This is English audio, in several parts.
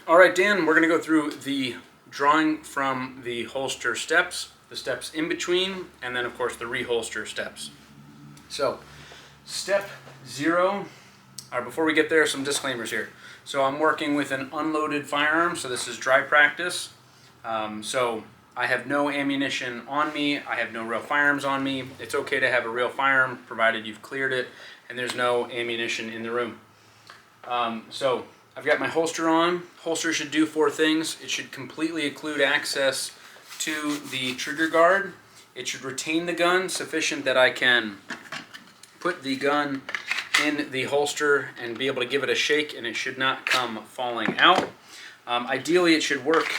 All right, Dan, we're going to go through the drawing from the holster steps, the steps in between, and then of course the reholster steps. So, step 0, or before we get there, some disclaimers here. So I'm working with an unloaded firearm, so this is dry practice. So I have no ammunition on me, I have no real firearms on me. It's okay to have a real firearm provided you've cleared it and there's no ammunition in the room. So I've got my holster on. Holster should do 4 things. It should completely occlude access to the trigger guard. It should retain the gun sufficient that I can put the gun in the holster and be able to give it a shake, and it should not come falling out. Ideally, it should work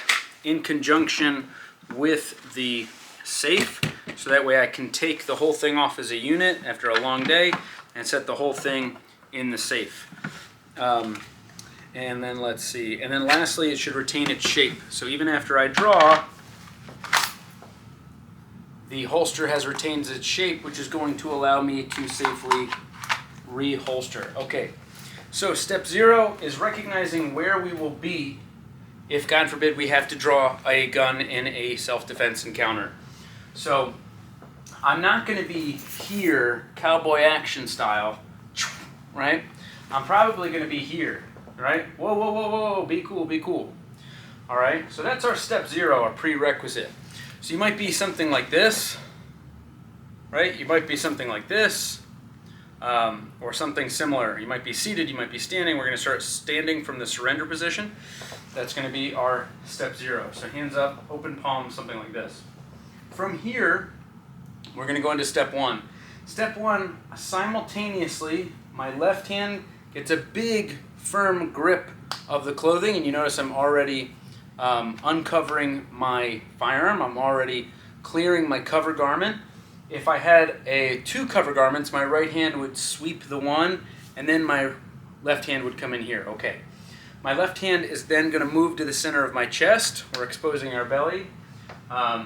in conjunction with the safe, so that way I can take the whole thing off as a unit after a long day and set the whole thing in the safe. And then let's see, and then lastly, it should retain its shape. So even after I draw, the holster has retained its shape, which is going to allow me to safely reholster. Okay, so step 0 is recognizing where we will be if, God forbid, we have to draw a gun in a self-defense encounter. So I'm not going to be here, cowboy action style, right? I'm probably going to be here, right? Whoa, whoa, whoa, whoa, be cool, be cool. All right, so that's our step 0, our prerequisite. So you might be something like this, right? You might be something like this, or something similar. You might be seated, you might be standing. We're going to start standing from the surrender position. That's going to be our step 0. So hands up, open palm, something like this. From here, we're going to go into step 1. Step 1, simultaneously, my left hand gets a big, firm grip of the clothing, and you notice I'm already uncovering my firearm. I'm already clearing my cover garment. If I had 2 cover garments, my right hand would sweep the one, and then my left hand would come in here. Okay. My left hand is then going to move to the center of my chest. We're exposing our belly. My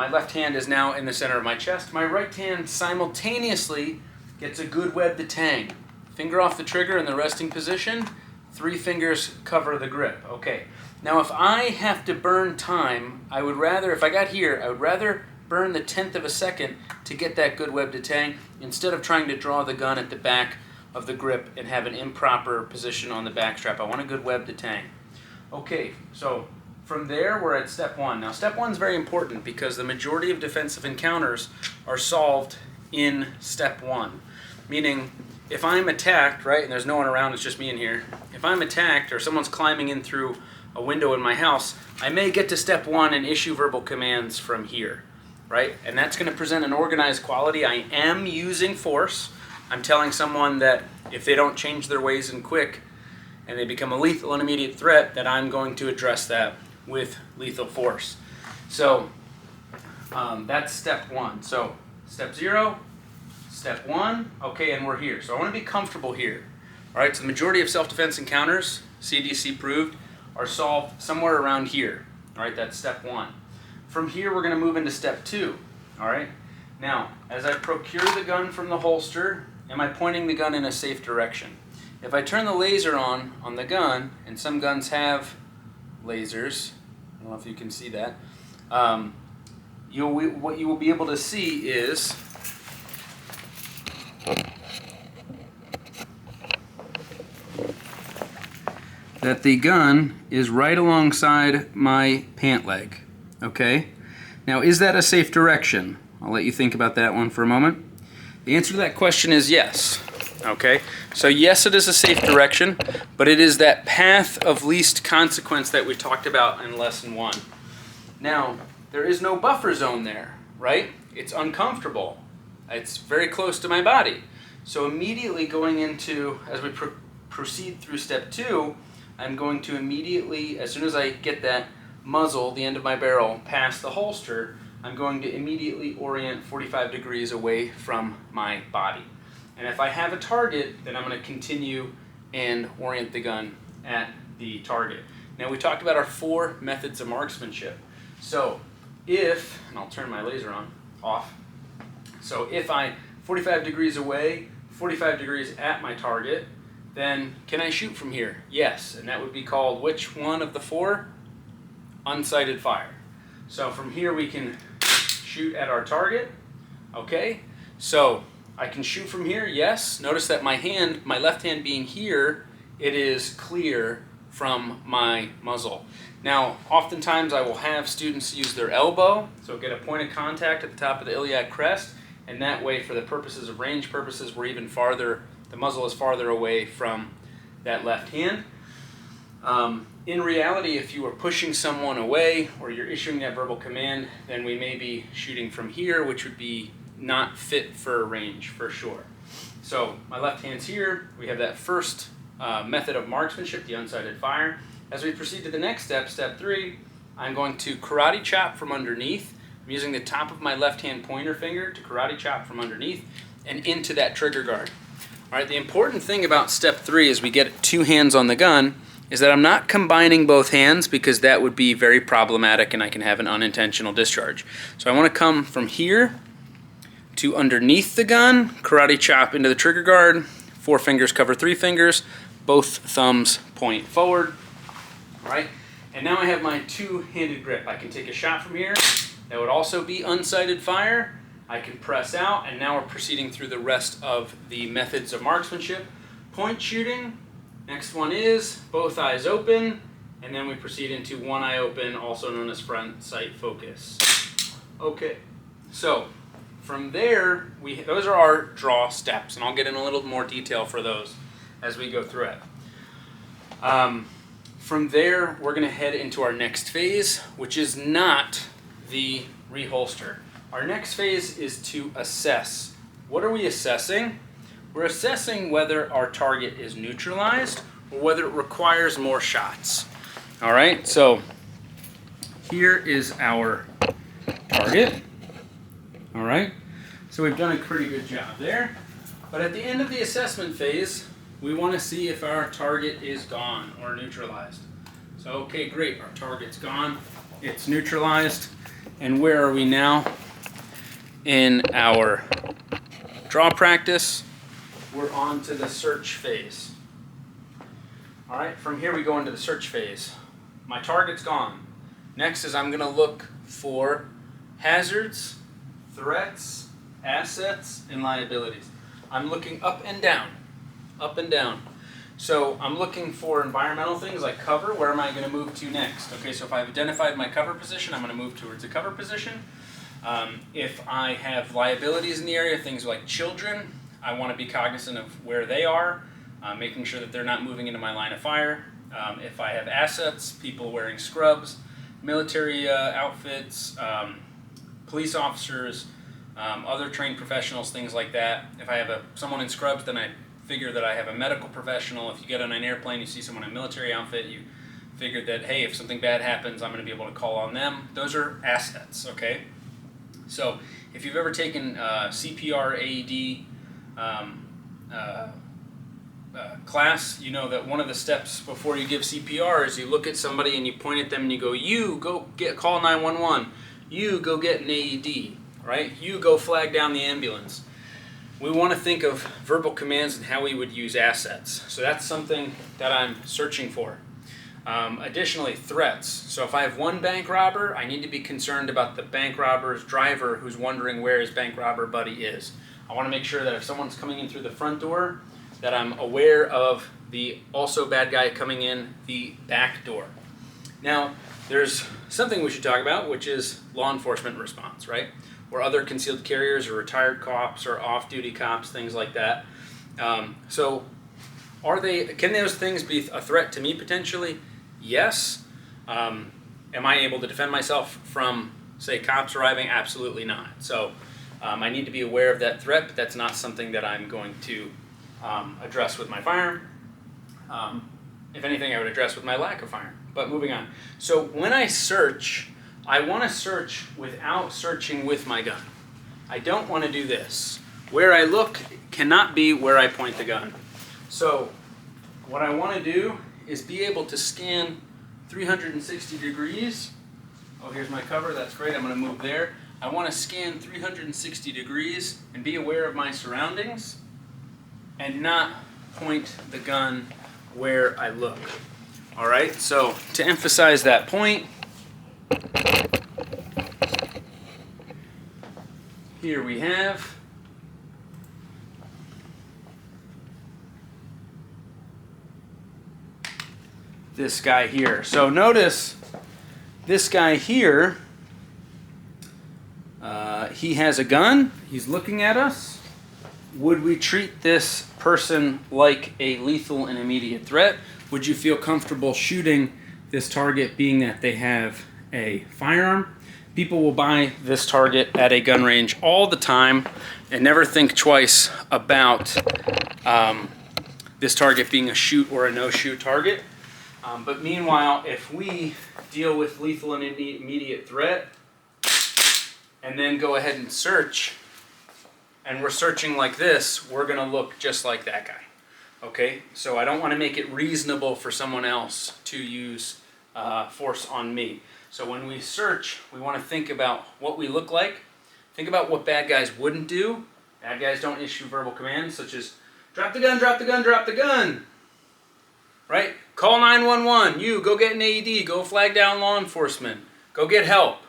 left hand is now in the center of my chest. My right hand simultaneously gets a good web to tang. Finger off the trigger in the resting position. 3 fingers cover the grip. Okay. Now if I have to burn time, I would rather, if I got here, I would rather burn the 1/10 of a second to get that good web to tang instead of trying to draw the gun at the back of the grip and have an improper position on the back strap. I want a good web to tang. Okay, so from there we're at step 1. Now step 1 is very important because the majority of defensive encounters are solved in step 1. Meaning, if I'm attacked, right, and there's no one around, it's just me in here. If I'm attacked or someone's climbing in through a window in my house, I may get to step 1 and issue verbal commands from here, right? And that's going to present an organized quality. I am using force. I'm telling someone that if they don't change their ways and quick and they become a lethal and immediate threat, that I'm going to address that with lethal force. So that's step 1. So step 0, step 1, okay, and we're here. So I want to be comfortable here. All right, so the majority of self-defense encounters, CDC proved, are solved somewhere around here. All right, that's step 1. From here, we're going to move into step 2. All right, now, as I procure the gun from the holster, am I pointing the gun in a safe direction? If I turn the laser on the gun, and some guns have lasers, I don't know if you can see that, what you will be able to see is that the gun is right alongside my pant leg. Okay? Now, is that a safe direction? I'll let you think about that one for a moment. The answer to that question is yes. Okay? So yes, it is a safe direction, but it is that path of least consequence that we talked about in lesson 1. Now, there is no buffer zone there, right? It's uncomfortable. It's very close to my body. So immediately going into, as we proceed through step 2, I'm going to immediately, as soon as I get that muzzle, the end of my barrel, past the holster, I'm going to immediately orient 45 degrees away from my body. And if I have a target, then I'm going to continue and orient the gun at the target. Now we talked about our 4 methods of marksmanship. So if, and I'll turn my laser off. So if I 45 degrees away, 45 degrees at my target, then can I shoot from here? Yes, and that would be called which one of the four? Unsighted fire. So from here we can shoot at our target. Okay, so I can shoot from here, yes. Notice that my left hand being here, it is clear from my muzzle. Now, oftentimes I will have students use their elbow, so get a point of contact at the top of the iliac crest, and that way, for the purposes of range purposes, we're even farther, the muzzle is farther away from that left hand. In reality, if you are pushing someone away or you're issuing that verbal command, then we may be shooting from here, which would be not fit for range for sure. So my left hand's here. We have that first method of marksmanship, the unsighted fire. As we proceed to the next step, step 3, I'm going to karate chop from underneath. I'm using the top of my left hand pointer finger to karate chop from underneath and into that trigger guard. All right, the important thing about step 3 is we get 2 hands on the gun is that I'm not combining both hands because that would be very problematic and I can have an unintentional discharge. So I want to come from here to underneath the gun, karate chop into the trigger guard, 4 fingers cover 3 fingers, both thumbs point forward. All right, and now I have my 2-handed grip. I can take a shot from here. That would also be unsighted fire. I can press out, and now we're proceeding through the rest of the methods of marksmanship. Point shooting. Next one is both eyes open, and then we proceed into one eye open, also known as front sight focus. Okay, so from there, those are our draw steps, and I'll get in a little more detail for those as we go through it. From there, we're going to head into our next phase, which is not the reholster. Our next phase is to assess. What are we assessing? We're assessing whether our target is neutralized or whether it requires more shots. All right, so here is our target. All right, so we've done a pretty good job there. But at the end of the assessment phase, we want to see if our target is gone or neutralized. So, okay, great, our target's gone, it's neutralized. And where are we now? In our draw practice, we're on to the search phase. All right, from here we go into the search phase. My target's gone. Next is I'm going to look for hazards, threats, assets, and liabilities. I'm looking up and down, up and down. So I'm looking for environmental things like cover. Where am I going to move to next? Okay, so if I've identified my cover position, I'm going to move towards the cover position. If I have liabilities in the area, things like children, I want to be cognizant of where they are, making sure that they're not moving into my line of fire. If I have assets, people wearing scrubs, military outfits, police officers, other trained professionals, things like that. If I have someone in scrubs, then I figure that I have a medical professional. If you get on an airplane, you see someone in a military outfit, you figure that, hey, if something bad happens, I'm going to be able to call on them. Those are assets, okay? So if you've ever taken CPR, AED class, you know that one of the steps before you give CPR is you look at somebody and you point at them and you go, you go call 911, you go get an AED, right? You go flag down the ambulance. We want to think of verbal commands and how we would use assets. So that's something that I'm searching for. Additionally, threats. So if I have one bank robber, I need to be concerned about the bank robber's driver who's wondering where his bank robber buddy is. I want to make sure that if someone's coming in through the front door, that I'm aware of the also bad guy coming in the back door. Now, there's something we should talk about, which is law enforcement response, right? Or other concealed carriers or retired cops or off-duty cops, things like that. So can those things be a threat to me potentially? Yes. Am I able to defend myself from, say, cops arriving? Absolutely not. So I need to be aware of that threat, but that's not something that I'm going to address with my firearm. If anything, I would address with my lack of firearm. But moving on. So when I search, I want to search without searching with my gun. I don't want to do this. Where I look cannot be where I point the gun. So what I want to do is be able to scan 360 degrees. Oh, here's my cover. That's great. I'm going to move there. I want to scan 360 degrees and be aware of my surroundings and not point the gun where I look. All right, so to emphasize that point, here we have this guy here. So notice this guy here, he has a gun, he's looking at us. Would we treat this person like a lethal and immediate threat? Would you feel comfortable shooting this target being that they have a firearm? People will buy this target at a gun range all the time and never think twice about this target being a shoot or a no-shoot target. But meanwhile, if we deal with lethal and immediate threat and then go ahead and search, and we're searching like this, we're going to look just like that guy. Okay, so I don't want to make it reasonable for someone else to use force on me. So when we search, we want to think about what we look like. Think about what bad guys wouldn't do. Bad guys don't issue verbal commands such as, drop the gun, drop the gun, drop the gun. Right? Call 911. You, go get an AED. Go flag down law enforcement. Go get help.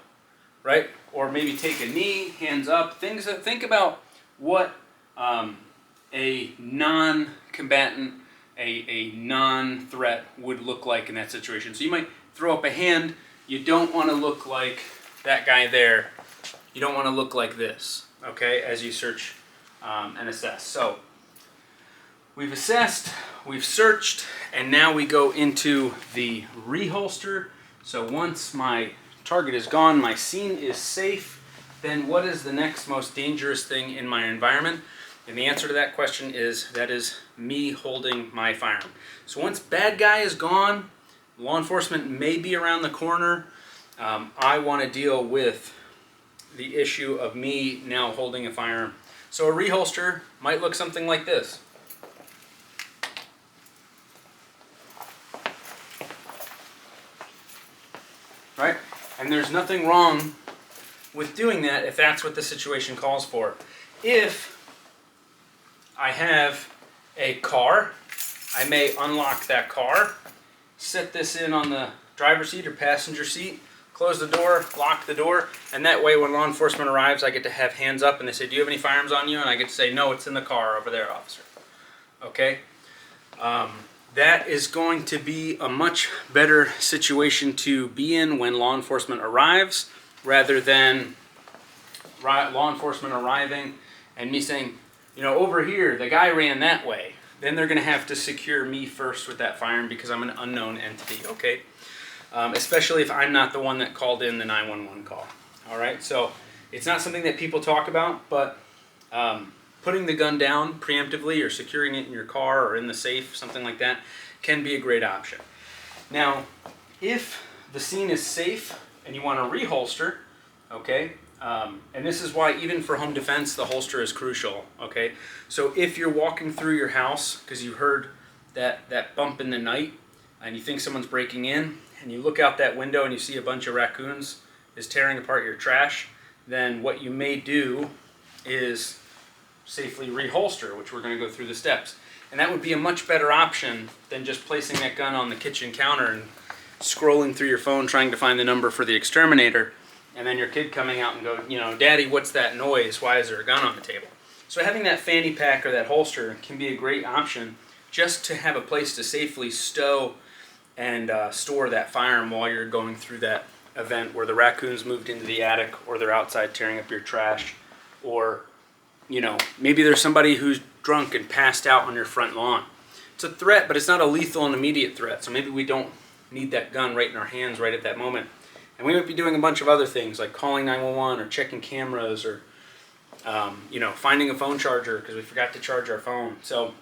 Right? Or maybe take a knee, hands up. Think about what a non-combatant, a non-threat would look like in that situation. So you might throw up a hand. You don't want to look like that guy there. You don't want to look like this, okay, as you search and assess. So we've assessed, we've searched, and now we go into the reholster. So once my target is gone, my scene is safe, then what is the next most dangerous thing in my environment? And the answer to that question is, that is me holding my firearm. So once bad guy is gone, law enforcement may be around the corner, I want to deal with the issue of me now holding a firearm. So a reholster might look something like this. Right? And there's nothing wrong with doing that if that's what the situation calls for. If I have a car, I may unlock that car, set this in on the driver's seat or passenger seat, close the door, lock the door, and that way when law enforcement arrives, I get to have hands up and they say, do you have any firearms on you? And I get to say, no, it's in the car over there, officer. Okay? That is going to be a much better situation to be in when law enforcement arrives, rather than law enforcement arriving and me saying, you know, over here, the guy ran that way. Then they're going to have to secure me first with that firearm because I'm an unknown entity, okay? Especially if I'm not the one that called in the 911 call. All right, so it's not something that people talk about, but putting the gun down preemptively or securing it in your car or in the safe, something like that, can be a great option. Now, if the scene is safe and you want to reholster, okay, and this is why even for home defense, the holster is crucial, okay? So if you're walking through your house because you heard that bump in the night and you think someone's breaking in, and you look out that window and you see a bunch of raccoons is tearing apart your trash, then what you may do is safely reholster, which we're going to go through the steps. And that would be a much better option than just placing that gun on the kitchen counter and scrolling through your phone trying to find the number for the exterminator, and then your kid coming out and go, you know, Daddy, what's that noise? Why is there a gun on the table? So having that fanny pack or that holster can be a great option just to have a place to safely stow and store that firearm while you're going through that event where the raccoons moved into the attic or they're outside tearing up your trash, or, you know, maybe there's somebody who's drunk and passed out on your front lawn. It's a threat, but it's not a lethal and immediate threat, so maybe we don't need that gun right in our hands right at that moment. And we might be doing a bunch of other things like calling 911 or checking cameras or you know, finding a phone charger because we forgot to charge our phone. So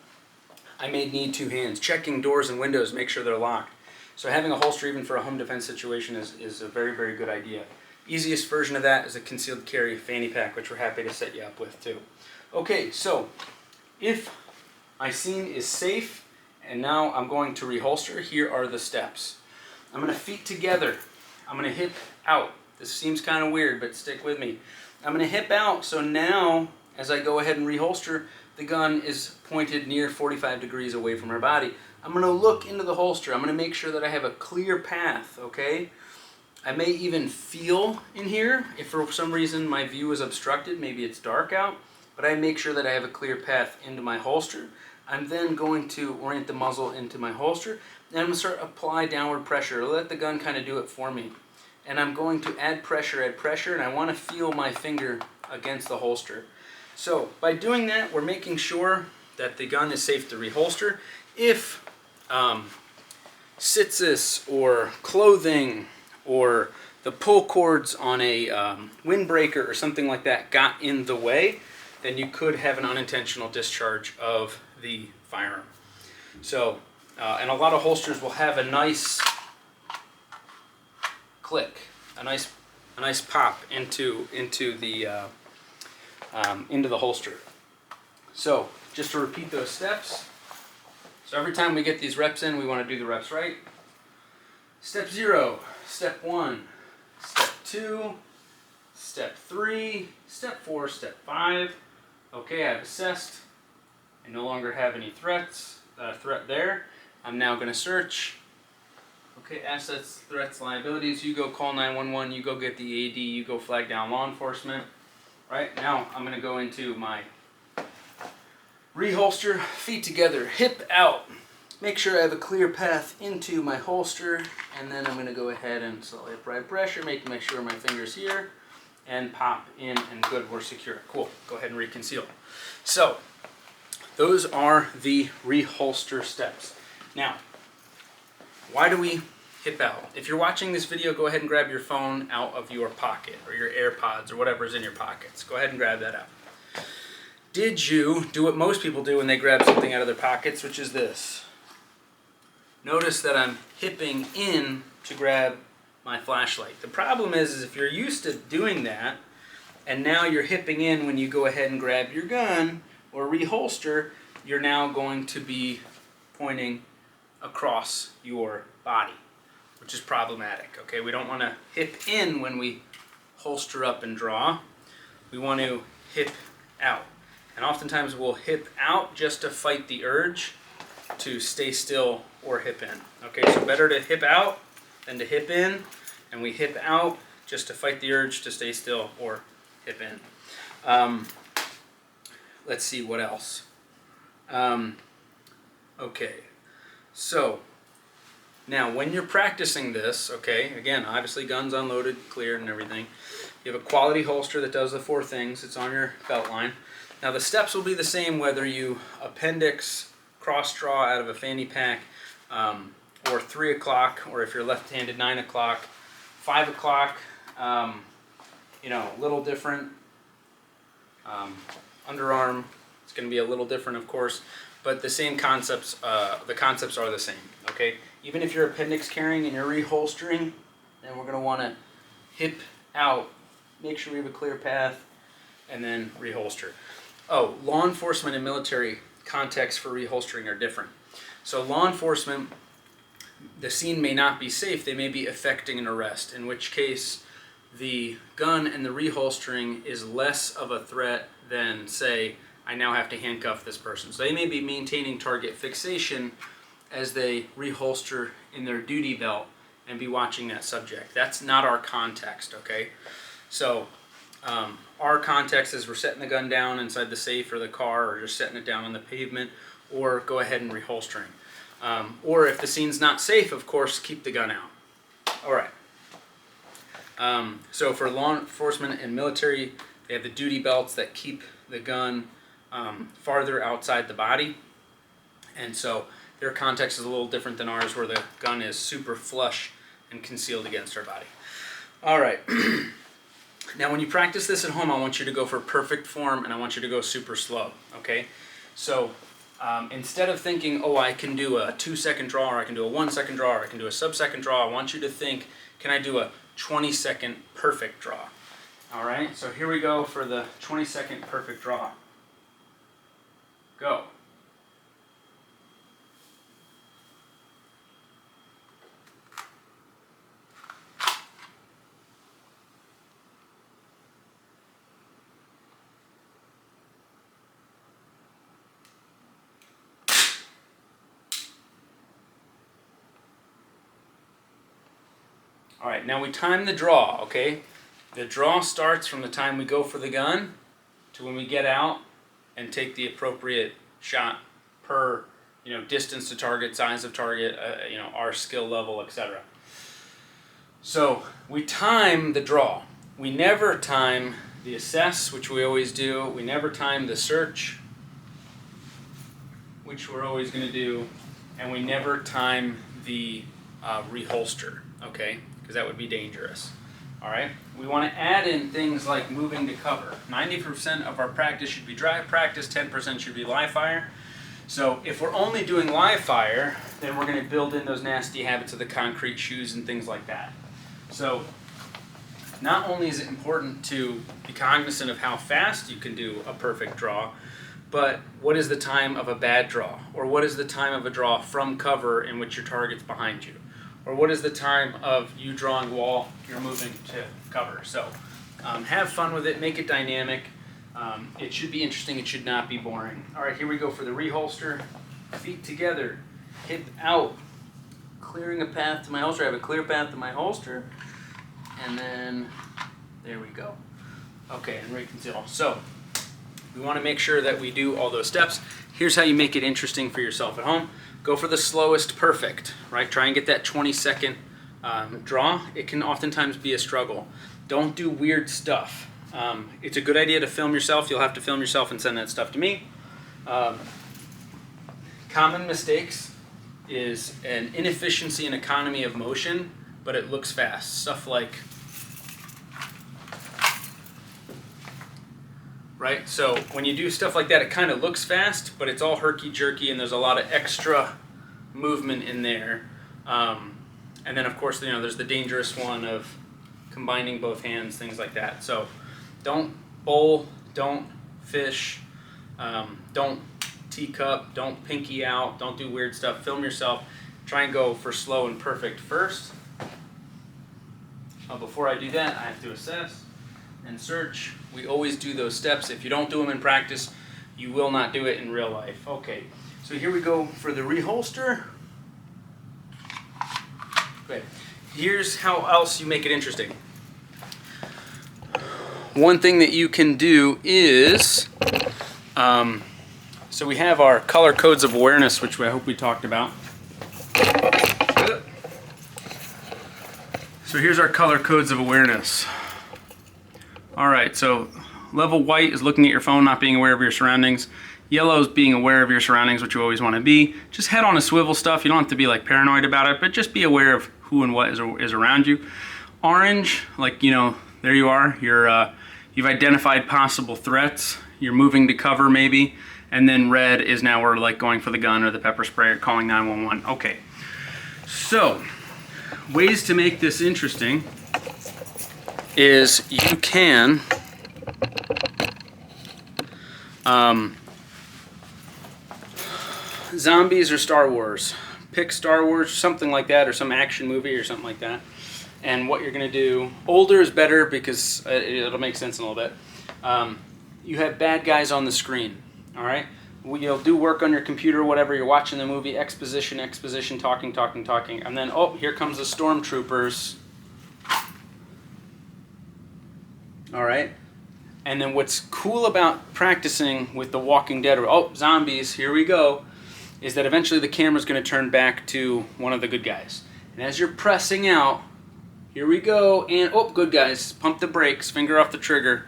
I may need two hands. Checking doors and windows, make sure they're locked. So having a holster even for a home defense situation is a very, very good idea. Easiest version of that is a concealed carry fanny pack, which we're happy to set you up with too. Okay, so if my scene is safe and now I'm going to reholster, here are the steps. I'm going to feet together. I'm going to hip out. This seems kind of weird, but stick with me. I'm going to hip out, so now as I go ahead and reholster, the gun is pointed near 45 degrees away from our body. I'm going to look into the holster. I'm going to make sure that I have a clear path, okay? I may even feel in here if for some reason my view is obstructed, maybe it's dark out, but I make sure that I have a clear path into my holster. I'm then going to orient the muzzle into my holster, and I'm going to start apply downward pressure. Let the gun kind of do it for me. And I'm going to add pressure, and I want to feel my finger against the holster. So by doing that, we're making sure that the gun is safe to reholster. If sitzes or clothing or the pull cords on a windbreaker or something like that got in the way, then you could have an unintentional discharge of the firearm. So, and a lot of holsters will have a nice click, a nice pop into the holster. So, just to repeat those steps. So every time we get these reps in, we want to do the reps right. Step 0, step 1, step 2, step 3, step 4, step 5. Okay, I've assessed. I no longer have any threat there. I'm now going to search. Okay, assets, threats, liabilities. You go call 911. You go get the AD. You go flag down law enforcement. Right, now I'm going to go into my reholster, feet together, hip out. Make sure I have a clear path into my holster, and then I'm going to go ahead and slowly apply pressure, make sure my finger's here, and pop in, and good, we're secure. Cool, go ahead and reconceal. So, those are the reholster steps. Now, why do we hip out? If you're watching this video, go ahead and grab your phone out of your pocket, or your AirPods, or whatever's in your pockets. Go ahead and grab that out. Did you do what most people do when they grab something out of their pockets, which is this? Notice that I'm hipping in to grab my flashlight. The problem is if you're used to doing that, and now you're hipping in when you go ahead and grab your gun or reholster, you're now going to be pointing across your body, which is problematic. Okay, we don't want to hip in when we holster up and draw. We want to hip out. And oftentimes we'll hip out just to fight the urge to stay still or hip in. Okay, so better to hip out than to hip in, and we hip out just to fight the urge to stay still or hip in. Let's see what else. Okay, so now when you're practicing this, okay, again, obviously guns unloaded, cleared, and everything. You have a quality holster that does the 4 things. It's on your belt line. Now the steps will be the same whether you appendix, cross draw out of a fanny pack, or 3 o'clock, or if you're left-handed, 9 o'clock, 5 o'clock, you know, a little different. Underarm, it's going to be a little different, of course, but the same concepts, the concepts are the same, okay? Even if you're appendix carrying and you're reholstering, then we're going to want to hip out, make sure we have a clear path, and then reholster. Oh, law enforcement and military contexts for reholstering are different. So law enforcement, the scene may not be safe, they may be effecting an arrest, in which case the gun and the reholstering is less of a threat than, say, I now have to handcuff this person. So they may be maintaining target fixation as they reholster in their duty belt and be watching that subject. That's not our context, okay? So our context is we're setting the gun down inside the safe or the car, or just setting it down on the pavement, or go ahead and reholstering. Or if the scene's not safe, of course, keep the gun out. All right. So for law enforcement and military, they have the duty belts that keep the gun farther outside the body. And so their context is a little different than ours, where the gun is super flush and concealed against our body. All right. Now when you practice this at home, I want you to go for perfect form, and I want you to go super slow, okay? So instead of thinking, oh, I can do a 2-second draw, or I can do a 1-second draw, or I can do a sub-second draw, I want you to think, can I do a 20-second perfect draw? All right, so here we go for the 20-second perfect draw. Go. All right, now we time the draw, okay? The draw starts from the time we go for the gun to when we get out and take the appropriate shot per, distance to target, size of target, our skill level, etc. So we time the draw. We never time the assess, which we always do. We never time the search, which we're always going to do. And we never time the reholster, okay? Because that would be dangerous. All right? We want to add in things like moving to cover. 90% of our practice should be dry practice, 10% should be live fire. So if we're only doing live fire, then we're going to build in those nasty habits of the concrete shoes and things like that. So not only is it important to be cognizant of how fast you can do a perfect draw, but what is the time of a bad draw? Or what is the time of a draw from cover in which your target's behind you? Or what is the time of you drawing while you're moving to cover? So have fun with it, make it dynamic. It should be interesting, it should not be boring. All right, here we go for the reholster. Feet together, hip out, clearing a path to my holster. I have a clear path to my holster. And then, there we go. Okay, and reconcile. So, we want to make sure that we do all those steps. Here's how you make it interesting for yourself at home. Go for the slowest perfect, right? Try and get that 20-second draw. It can oftentimes be a struggle. Don't do weird stuff. It's a good idea to film yourself. You'll have to film yourself and send that stuff to me. Common mistakes is an inefficiency and economy of motion, but it looks fast. Stuff like, right? So when you do stuff like that, it kind of looks fast, but it's all herky-jerky, and there's a lot of extra movement in there. And then, of course, there's the dangerous one of combining both hands, things like that. So don't bowl, don't fish, don't teacup, don't pinky out, don't do weird stuff. Film yourself. Try and go for slow and perfect first. Before I do that, I have to assess and search. We always do those steps. If you don't do them in practice, you will not do it in real life. Okay, so here we go for the reholster. Okay, here's how else you make it interesting. One thing that you can do is, so we have our color codes of awareness, which I hope we talked about. So here's our color codes of awareness. All right, so level white is looking at your phone, not being aware of your surroundings. Yellow is being aware of your surroundings, which you always want to be. Just head on a swivel stuff. You don't have to be like paranoid about it, but just be aware of who and what is around you. Orange, like, there you are. You've identified possible threats. You're moving to cover maybe. And then red is now we're like going for the gun or the pepper spray or calling 911. Okay, so ways to make this interesting is you can zombies or Star Wars. Pick Star Wars, something like that, or some action movie or something like that. And what you're going to do, older is better because it'll make sense in a little bit. You have bad guys on the screen, all right? You'll do work on your computer, whatever, you're watching the movie, exposition, talking, and then, oh, here comes the stormtroopers. All right? And then what's cool about practicing with The Walking Dead, or, oh, zombies, here we go, is that eventually the camera's going to turn back to one of the good guys. And as you're pressing out, here we go, and, oh, good guys, pump the brakes, finger off the trigger,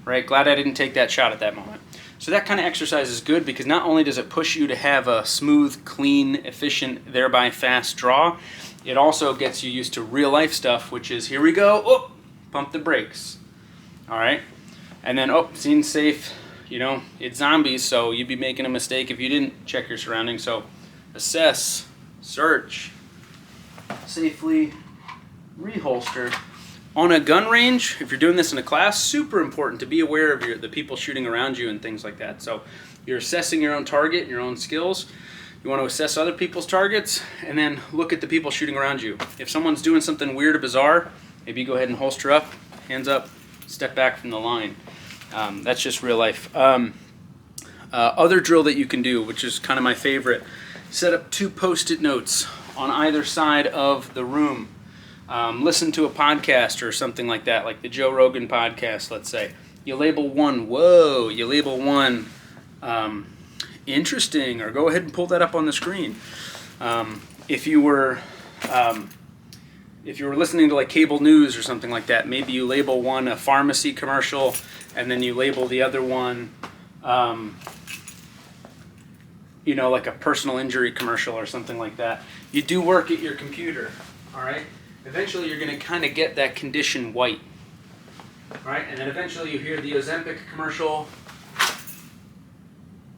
right? Glad I didn't take that shot at that moment. So that kind of exercise is good because not only does it push you to have a smooth, clean, efficient, thereby fast draw, it also gets you used to real life stuff, which is, here we go, oh, pump the brakes, all right? And then, oh, scene safe, it's zombies, so you'd be making a mistake if you didn't check your surroundings. So assess, search, safely, reholster. On a gun range, if you're doing this in a class, super important to be aware of the people shooting around you and things like that. So you're assessing your own target and your own skills. You want to assess other people's targets and then look at the people shooting around you. If someone's doing something weird or bizarre, maybe go ahead and holster up, hands up, step back from the line. That's just real life. Other drill that you can do, which is kind of my favorite, set up 2 post-it notes on either side of the room. listen to a podcast or something like that, like the Joe Rogan podcast, let's say. You label one, whoa, you label one, interesting, or go ahead and pull that up on the screen. If you were listening to like cable news or something like that, maybe you label one a pharmacy commercial, and then you label the other one, like a personal injury commercial or something like that. You do work at your computer, all right? Eventually you're going to kind of get that condition white, right? And then eventually you hear the Ozempic commercial,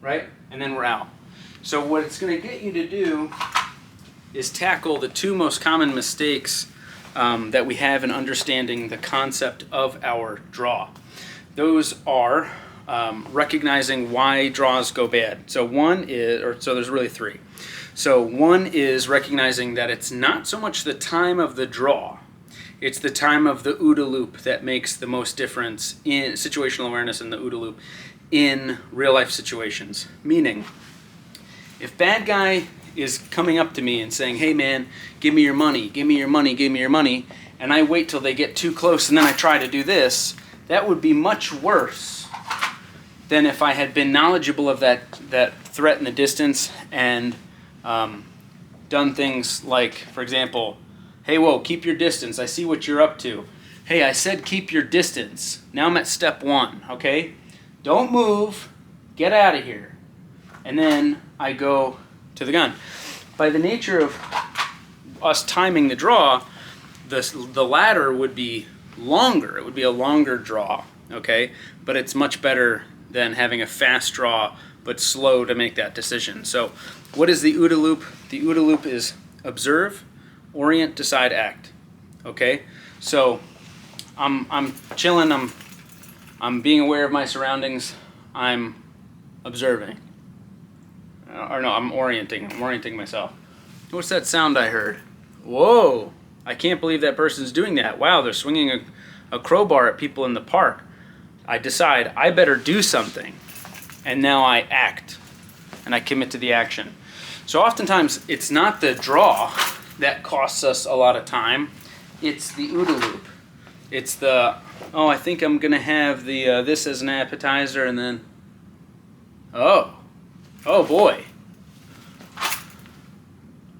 right? And then we're out. So what it's going to get you to do is tackle the two most common mistakes that we have in understanding the concept of our draw. Those are recognizing why draws go bad. So there's really three. So one is recognizing that it's not so much the time of the draw, it's the time of the OODA loop that makes the most difference in situational awareness in the OODA loop in real life situations. Meaning, if bad guy is coming up to me and saying, hey man, give me your money, give me your money, give me your money, and I wait till they get too close and then I try to do this, that would be much worse than if I had been knowledgeable of that threat in the distance and done things like, for example, hey, whoa, keep your distance, I see what you're up to. Hey, I said keep your distance. Now I'm at step one, okay? Don't move, get out of here. And then I go to the gun. By the nature of us timing the draw, the ladder would be longer. It would be a longer draw, okay? But it's much better than having a fast draw but slow to make that decision. So what is the OODA loop? The OODA loop is observe, orient, decide, act, okay? So I'm chilling, I'm being aware of my surroundings, I'm observing. Or no, I'm orienting myself. What's that sound I heard? Whoa, I can't believe that person's doing that. Wow, they're swinging a crowbar at people in the park. I decide I better do something, and now I act, and I commit to the action. So oftentimes, it's not the draw that costs us a lot of time, it's the OODA loop. It's the, oh, I think I'm gonna have the this as an appetizer, and then, oh boy,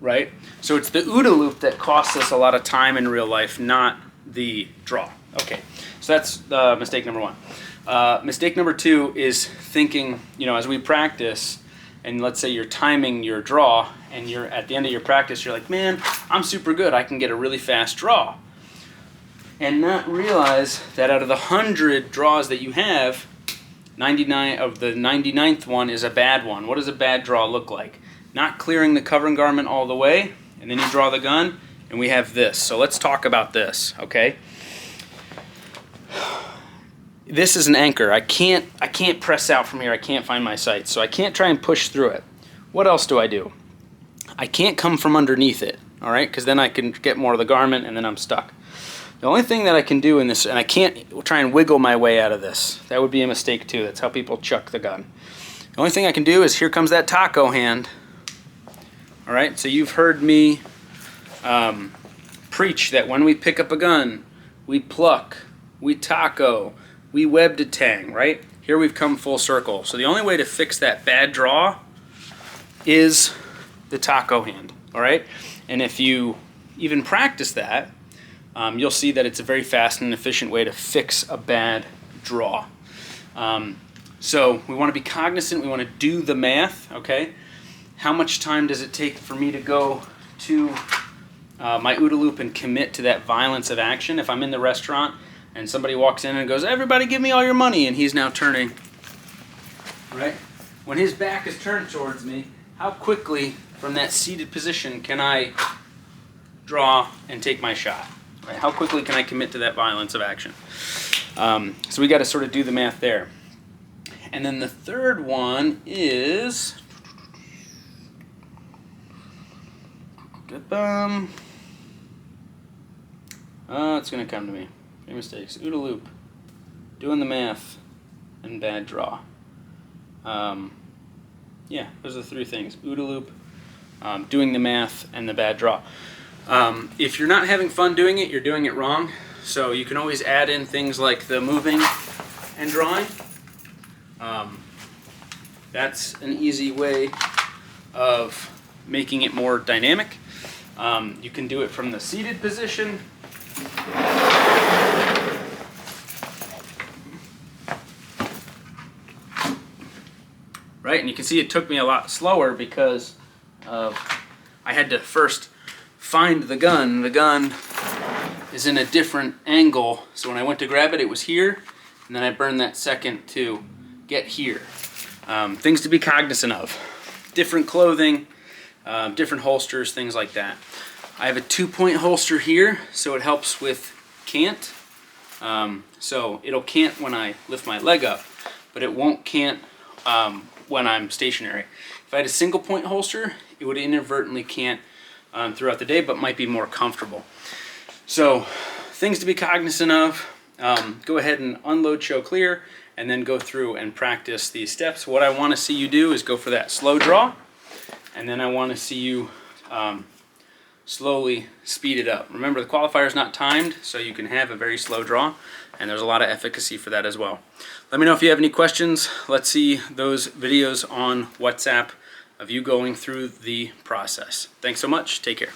right? So it's the OODA loop that costs us a lot of time in real life, not the draw. Okay, so that's mistake number one. Mistake number two is thinking, as we practice, and let's say you're timing your draw, and you're at the end of your practice, you're like, man, I'm super good, I can get a really fast draw. And not realize that out of the 100 draws that you have, 99 of the 99th one is a bad one. What does a bad draw look like? Not clearing the covering garment all the way, and then you draw the gun, and we have this. So let's talk about this, okay? This is an anchor. I can't press out from here. I can't find my sights, so I can't try and push through it. What else do? I can't come from underneath it, all right? Because then I can get more of the garment, and then I'm stuck. The only thing that I can do in this, and I can't try and wiggle my way out of this. That would be a mistake too. That's how people chuck the gun. The only thing I can do is, here comes that taco hand. All right, so you've heard me preach that when we pick up a gun, we pluck, we taco, we web detang, right? Here we've come full circle. So the only way to fix that bad draw is the taco hand, all right? And if you even practice that, you'll see that it's a very fast and efficient way to fix a bad draw. So we want to be cognizant, we want to do the math, okay? How much time does it take for me to go to my OODA loop and commit to that violence of action? If I'm in the restaurant and somebody walks in and goes, everybody give me all your money, and he's now turning, right? When his back is turned towards me, how quickly from that seated position can I draw and take my shot? Right? How quickly can I commit to that violence of action? So we got to sort of do the math there. And then the third one is, it's going to come to me. Three mistakes. OODA loop, doing the math, and bad draw. Yeah, those are the three things. OODA loop, doing the math, and the bad draw. If you're not having fun doing it, you're doing it wrong. So you can always add in things like the moving and drawing. That's an easy way of making it more dynamic. You can do it from the seated position. Right, and you can see it took me a lot slower because I had to first find the gun. The gun is in a different angle, so when I went to grab it, it was here, and then I burned that second to get here. Things to be cognizant of. Different clothing, different holsters, things like that. I have a 2-point holster here, so it helps with cant. So it'll cant when I lift my leg up, but it won't cant when I'm stationary. If I had a 1-point holster, it would inadvertently cant throughout the day, but might be more comfortable. So things to be cognizant of. Go ahead and unload, show, clear, and then go through and practice these steps. What I want to see you do is go for that slow draw, and then I want to see you slowly speed it up. Remember, the qualifier is not timed, so you can have a very slow draw, and there's a lot of efficacy for that as well. Let me know if you have any questions. Let's see those videos on WhatsApp of you going through the process. Thanks so much. Take care.